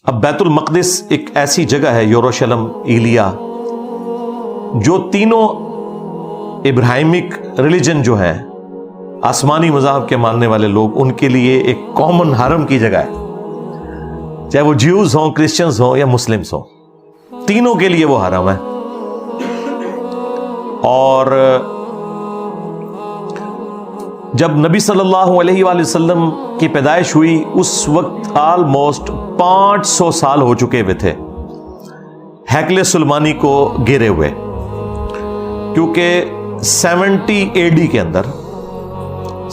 اب بیت المقدس ایک ایسی جگہ ہے، یروشلم، ایلیا، جو تینوں ابراہیمک ریلیجن جو ہے، آسمانی مذاہب کے ماننے والے لوگ، ان کے لیے ایک کامن حرم کی جگہ ہے، چاہے وہ جیوز ہوں، کرسچنز ہوں یا مسلمز ہوں، تینوں کے لیے وہ حرم ہے۔ اور جب نبی صلی اللہ علیہ وآلہ وسلم کی پیدائش ہوئی اس وقت آلموسٹ 500 سال ہو چکے ہوئے تھے ہیکل سلیمانی کو گرے ہوئے، کیونکہ 70 AD کے اندر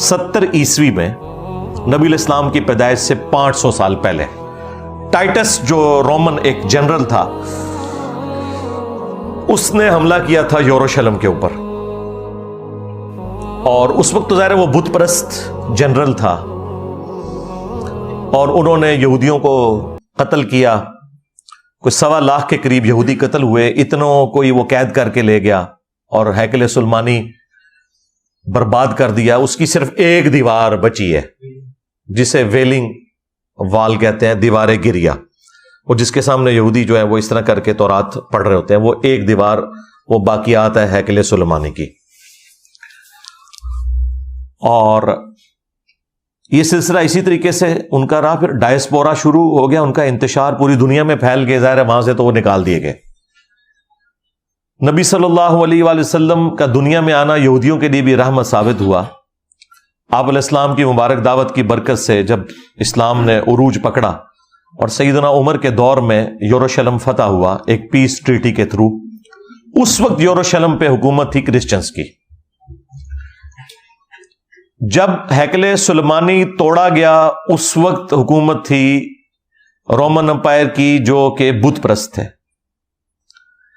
70 عیسوی میں نبی علیہ السلام کی پیدائش سے 500 سال پہلے ٹائٹس جو رومن ایک جنرل تھا، اس نے حملہ کیا تھا یروشلم کے اوپر، اور اس وقت تو ظاہر ہے وہ بت پرست جنرل تھا، اور انہوں نے یہودیوں کو قتل کیا، کوئی 1.25 لاکھ کے قریب یہودی قتل ہوئے، اتنوں کوئی وہ قید کر کے لے گیا اور ہیکل سلیمانی برباد کر دیا۔ اس کی صرف ایک دیوار بچی ہے جسے ویلنگ وال کہتے ہیں، دیوار گریا، اور جس کے سامنے یہودی جو ہے وہ اس طرح کر کے تورات پڑھ رہے ہوتے ہیں، وہ ایک دیوار وہ باقیات ہے ہیکل سلیمانی کی۔ اور یہ سلسلہ اسی طریقے سے ان کا رہا، پھر ڈائسپورا شروع ہو گیا، ان کا انتشار پوری دنیا میں پھیل گیا، ظاہر ہے وہاں سے تو وہ نکال دیے گئے۔ نبی صلی اللہ علیہ وآلہ وسلم کا دنیا میں آنا یہودیوں کے لیے بھی رحمت ثابت ہوا۔ آپ علیہ السلام کی مبارک دعوت کی برکت سے جب اسلام نے عروج پکڑا اور سیدنا عمر کے دور میں یروشلم فتح ہوا ایک پیس ٹریٹی کے تھرو، اس وقت یروشلم پہ حکومت تھی کرسچنز کی۔ جب ہیکل سلیمانی توڑا گیا اس وقت حکومت تھی رومن امپائر کی، جو کہ بت پرست تھے،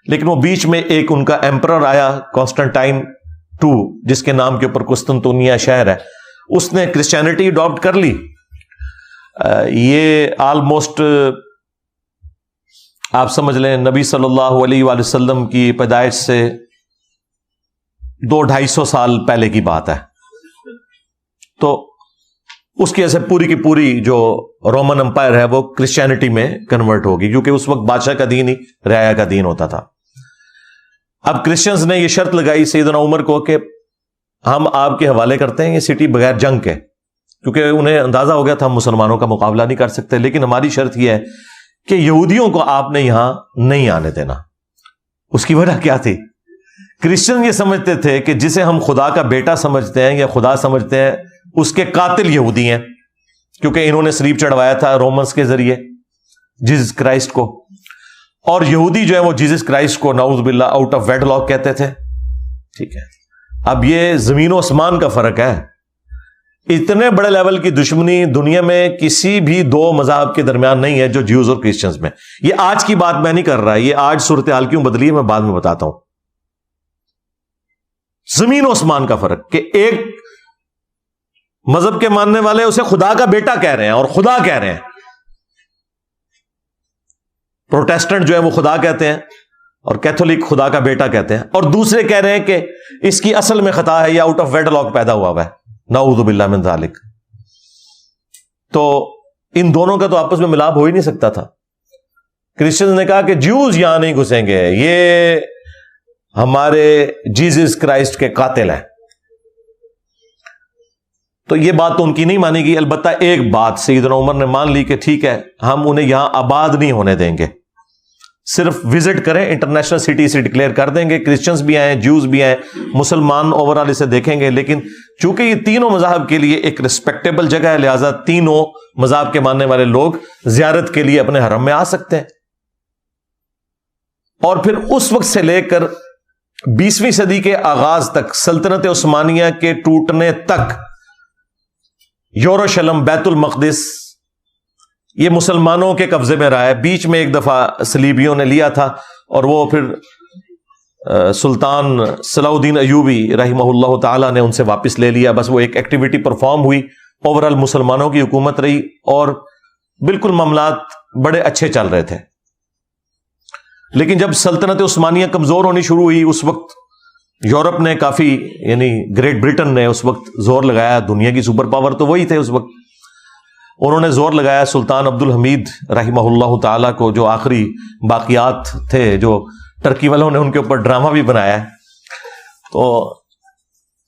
لیکن وہ بیچ میں ایک ان کا ایمپرر آیا کانسٹنٹائن II، جس کے نام کے اوپر قسطنطنیہ شہر ہے، اس نے کرسچینٹی اڈاپٹ کر لی۔ یہ آلموسٹ آپ سمجھ لیں نبی صلی اللہ علیہ وآلہ وسلم کی پیدائش سے 200-250 سال پہلے کی بات ہے۔ تو اس کی وجہ سے پوری کی پوری جو رومن امپائر ہے وہ کرسچینٹی میں کنورٹ ہوگی، کیونکہ اس وقت بادشاہ کا دین ہی رعایا کا دین ہوتا تھا۔ اب کرسچنز نے یہ شرط لگائی سیدنا عمر کو کہ ہم آپ کے حوالے کرتے ہیں یہ سٹی بغیر جنگ کے، کیونکہ انہیں اندازہ ہو گیا تھا ہم مسلمانوں کا مقابلہ نہیں کر سکتے، لیکن ہماری شرط یہ ہے کہ یہودیوں کو آپ نے یہاں نہیں آنے دینا۔ اس کی وجہ کیا تھی؟ کرسچن یہ سمجھتے تھے کہ جسے ہم خدا کا بیٹا سمجھتے ہیں یا خدا سمجھتے ہیں، اس کے قاتل یہودی ہیں، کیونکہ انہوں نے صلیب چڑھوایا تھا رومنس کے ذریعے جیزس کرائسٹ کو، اور یہودی جو ہے وہ جیزس کرائسٹ کو نعوذ باللہ آؤٹ آف ویڈ لاک کہتے تھے۔ ٹھیک ہے، اب یہ زمین و آسمان کا فرق ہے۔ اتنے بڑے لیول کی دشمنی دنیا میں کسی بھی دو مذاہب کے درمیان نہیں ہے جو جیوز اور کرسچنز میں۔ یہ آج کی بات میں نہیں کر رہا، یہ آج صورتحال کیوں بدلی ہے میں بعد میں بتاتا ہوں۔ زمین و آسمان کا فرق کہ ایک مذہب کے ماننے والے اسے خدا کا بیٹا کہہ رہے ہیں اور خدا کہہ رہے ہیں، پروٹیسٹنٹ جو ہے وہ خدا کہتے ہیں اور کیتھولک خدا کا بیٹا کہتے ہیں، اور دوسرے کہہ رہے ہیں کہ اس کی اصل میں خطا ہے یا آؤٹ آف ویڈ لاک پیدا ہوا ہے، نعوذ باللہ من ذالک۔ تو ان دونوں کا تو آپس میں ملاپ ہو ہی نہیں سکتا تھا۔ کرسچنز نے کہا کہ جیوز یہاں نہیں گھسیں گے، یہ ہمارے جیزس کرائسٹ کے قاتل ہیں۔ تو یہ بات تو ان کی نہیں مانی گئی، البتہ ایک بات سیدنا عمر نے مان لی کہ ٹھیک ہے ہم انہیں یہاں آباد نہیں ہونے دیں گے، صرف وزٹ کریں، انٹرنیشنل سٹی سے ڈکلیئر کر دیں گے، کرسچنز بھی آئیں، جیوز بھی آئیں، مسلمان اوورال اسے دیکھیں گے، لیکن چونکہ یہ تینوں مذاہب کے لیے ایک ریسپیکٹیبل جگہ ہے، لہٰذا تینوں مذاہب کے ماننے والے لوگ زیارت کے لیے اپنے حرم میں آ سکتے ہیں۔ اور پھر اس وقت سے لے کر 20ویں صدی کے آغاز تک، سلطنت عثمانیہ کے ٹوٹنے تک، یروشلم، بیت المقدس یہ مسلمانوں کے قبضے میں رہا ہے۔ بیچ میں ایک دفعہ صلیبیوں نے لیا تھا، اور وہ پھر سلطان صلاح الدین ایوبی رحمہ اللہ تعالی نے ان سے واپس لے لیا۔ بس وہ ایک ایکٹیویٹی پرفارم ہوئی، اوورال مسلمانوں کی حکومت رہی، اور بالکل معاملات بڑے اچھے چل رہے تھے۔ لیکن جب سلطنت عثمانیہ کمزور ہونی شروع ہوئی، اس وقت یورپ نے کافی، یعنی گریٹ برٹن نے اس وقت زور لگایا، دنیا کی سپر پاور تو وہی تھے اس وقت، انہوں نے زور لگایا سلطان عبد الحمید رحمہ اللہ تعالیٰ کو، جو آخری باقیات تھے، جو ٹرکی والوں نے ان کے اوپر ڈرامہ بھی بنایا ہے. تو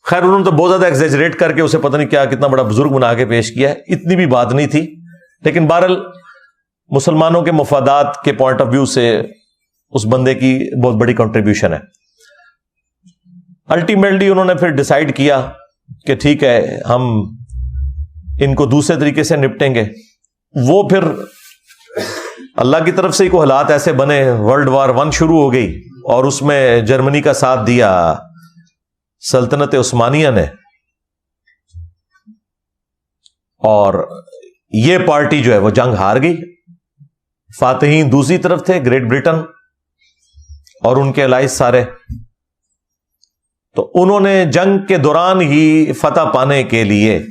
خیر انہوں نے تو بہت زیادہ ایگزیجریٹ کر کے اسے پتہ نہیں کیا کتنا بڑا بزرگ بنا کے پیش کیا ہے. اتنی بھی بات نہیں تھی، لیکن بہرحال مسلمانوں کے مفادات کے پوائنٹ آف ویو سے اس بندے کی بہت بڑی کنٹریبیوشن ہے. الٹیمیٹلی انہوں نے پھر ڈیسائیڈ کیا کہ ٹھیک ہے ہم ان کو دوسرے طریقے سے نپٹیں گے. وہ پھر اللہ کی طرف سے ہی کوئی حالات ایسے بنے، ورلڈ وار 1 شروع ہو گئی اور اس میں جرمنی کا ساتھ دیا سلطنت عثمانیہ نے، اور یہ پارٹی جو ہے وہ جنگ ہار گئی. فاتحین دوسری طرف تھے، گریٹ برٹن اور ان کے الائز سارے. تو انہوں نے جنگ کے دوران ہی فتح پانے کے لیے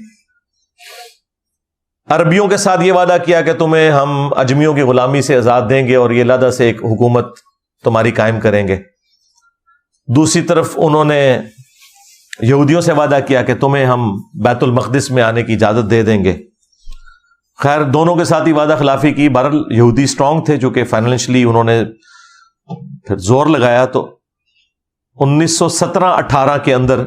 عربیوں کے ساتھ یہ وعدہ کیا کہ تمہیں ہم اجمیوں کی غلامی سے آزاد دیں گے اور یہ علیحدہ سے ایک حکومت تمہاری قائم کریں گے. دوسری طرف انہوں نے یہودیوں سے وعدہ کیا کہ تمہیں ہم بیت المقدس میں آنے کی اجازت دے دیں گے. خیر دونوں کے ساتھ ہی وعدہ خلافی کی. بہرحال یہودی اسٹرانگ تھے چونکہ فائنینشلی انہوں نے پھر زور لگایا. تو 1917-18 کے اندر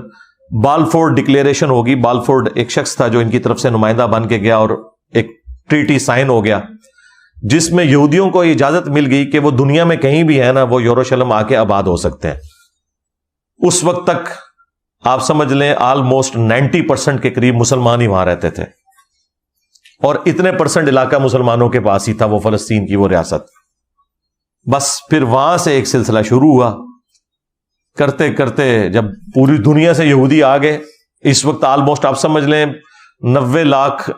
بالفورڈ ڈکلیریشن ہوگی. بالفورڈ ایک شخص تھا جو ان کی طرف سے نمائندہ بن کے گیا اور ایک ٹریٹی سائن ہو گیا جس میں یہودیوں کو یہ اجازت مل گئی کہ وہ دنیا میں کہیں بھی ہے نا وہ یروشلم آ کے آباد ہو سکتے ہیں. اس وقت تک آپ سمجھ لیں آلموسٹ 90% کے قریب مسلمان ہی وہاں رہتے تھے اور اتنے % علاقہ مسلمانوں کے پاس ہی تھا، وہ فلسطین کی وہ ریاست. بس پھر وہاں سے ایک سلسلہ شروع ہوا، کرتے کرتے جب پوری دنیا سے یہودی آ گئے. اس وقت آلموسٹ آپ سمجھ لیں 90 لاکھ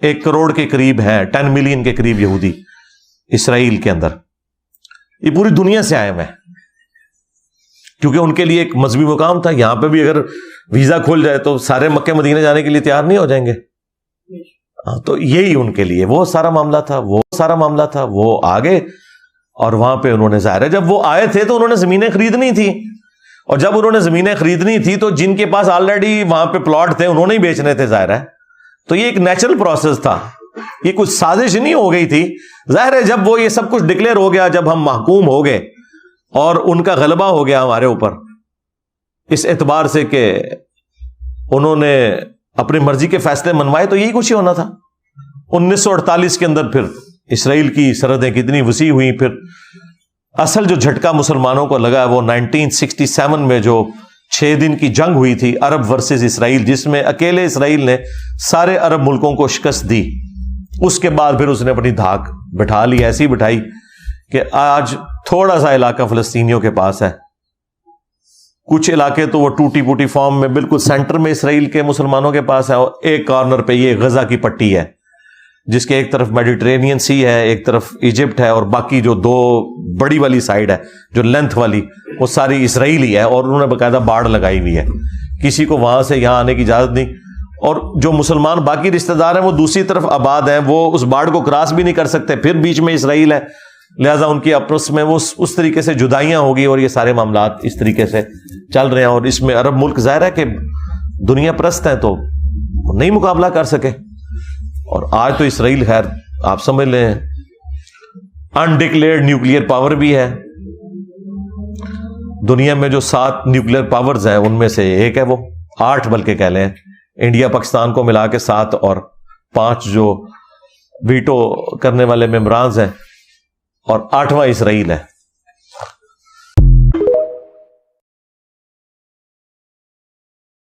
1 کروڑ کے قریب ہیں، 10 ملین کے قریب یہودی اسرائیل کے اندر. یہ پوری دنیا سے آئے ہوئے ہیں کیونکہ ان کے لیے ایک مذہبی مقام تھا. یہاں پہ بھی اگر ویزا کھول جائے تو سارے مکہ مدینہ جانے کے لیے تیار نہیں ہو جائیں گے. تو یہی ان کے لیے وہ سارا معاملہ تھا. وہ آگے اور وہاں پہ انہوں نے ظاہر ہے جب وہ آئے تھے تو انہوں نے زمینیں خریدنی تھی، اور جب انہوں نے زمینیں خریدنی تھی تو جن کے پاس آلریڈی وہاں پہ پلاٹ تھے انہوں نے ہی بیچنے تھے. ظاہر ہے تو یہ ایک نیچرل پروسیس تھا، یہ کچھ سازش نہیں ہو گئی تھی. ظاہر ہے جب وہ یہ سب کچھ ڈکلیئر ہو گیا، جب ہم محکوم ہو گئے اور ان کا غلبہ ہو گیا ہمارے اوپر اس اعتبار سے کہ انہوں نے اپنی مرضی کے فیصلے منوائے، تو یہی کچھ ہی ہونا تھا. 1948 کے اندر پھر اسرائیل کی سرحدیں کتنی وسیع ہوئیں. پھر اصل جو جھٹکا مسلمانوں کو لگا وہ 1967 میں جو 6 دن کی جنگ ہوئی تھی عرب ورسز اسرائیل، جس میں اکیلے اسرائیل نے سارے عرب ملکوں کو شکست دی. اس کے بعد پھر اس نے اپنی دھاک بٹھا لی، ایسی بٹھائی کہ آج تھوڑا سا علاقہ فلسطینیوں کے پاس ہے. کچھ علاقے تو وہ ٹوٹی پوٹی فارم میں بالکل سینٹر میں اسرائیل کے مسلمانوں کے پاس ہے، اور ایک کارنر پہ یہ غزہ کی پٹی ہے جس کے ایک طرف میڈیٹرینین سی ہے، ایک طرف ایجپٹ ہے، اور باقی جو 2 بڑی والی سائڈ ہے جو لینتھ والی وہ ساری اسرائیلی ہے، اور انہوں نے باقاعدہ باڑ لگائی ہوئی ہے. کسی کو وہاں سے یہاں آنے کی اجازت نہیں. اور جو مسلمان باقی رشتہ دار ہیں وہ دوسری طرف آباد ہیں، وہ اس باڑ کو کراس بھی نہیں کر سکتے، پھر بیچ میں اسرائیل ہے، لہٰذا ان کی آپس میں وہ اس طریقے سے جدائیاں ہوگی، اور یہ سارے معاملات اس طریقے سے چل رہے ہیں. اور اس میں عرب ملک ظاہر ہے کہ دنیا پرست ہیں تو نہیں مقابلہ کر سکے. اور آج تو اسرائیل خیر آپ سمجھ لیں انڈکلیئرڈ نیوکلیئر پاور بھی ہے. دنیا میں جو 7 نیوکلیئر پاورز ہیں ان میں سے ایک ہے وہ، 8 بلکہ کہہ لیں، انڈیا پاکستان کو ملا کے 7 اور 5 جو ویٹو کرنے والے ممبرانز ہیں، اور 8واں اسرائیل ہے.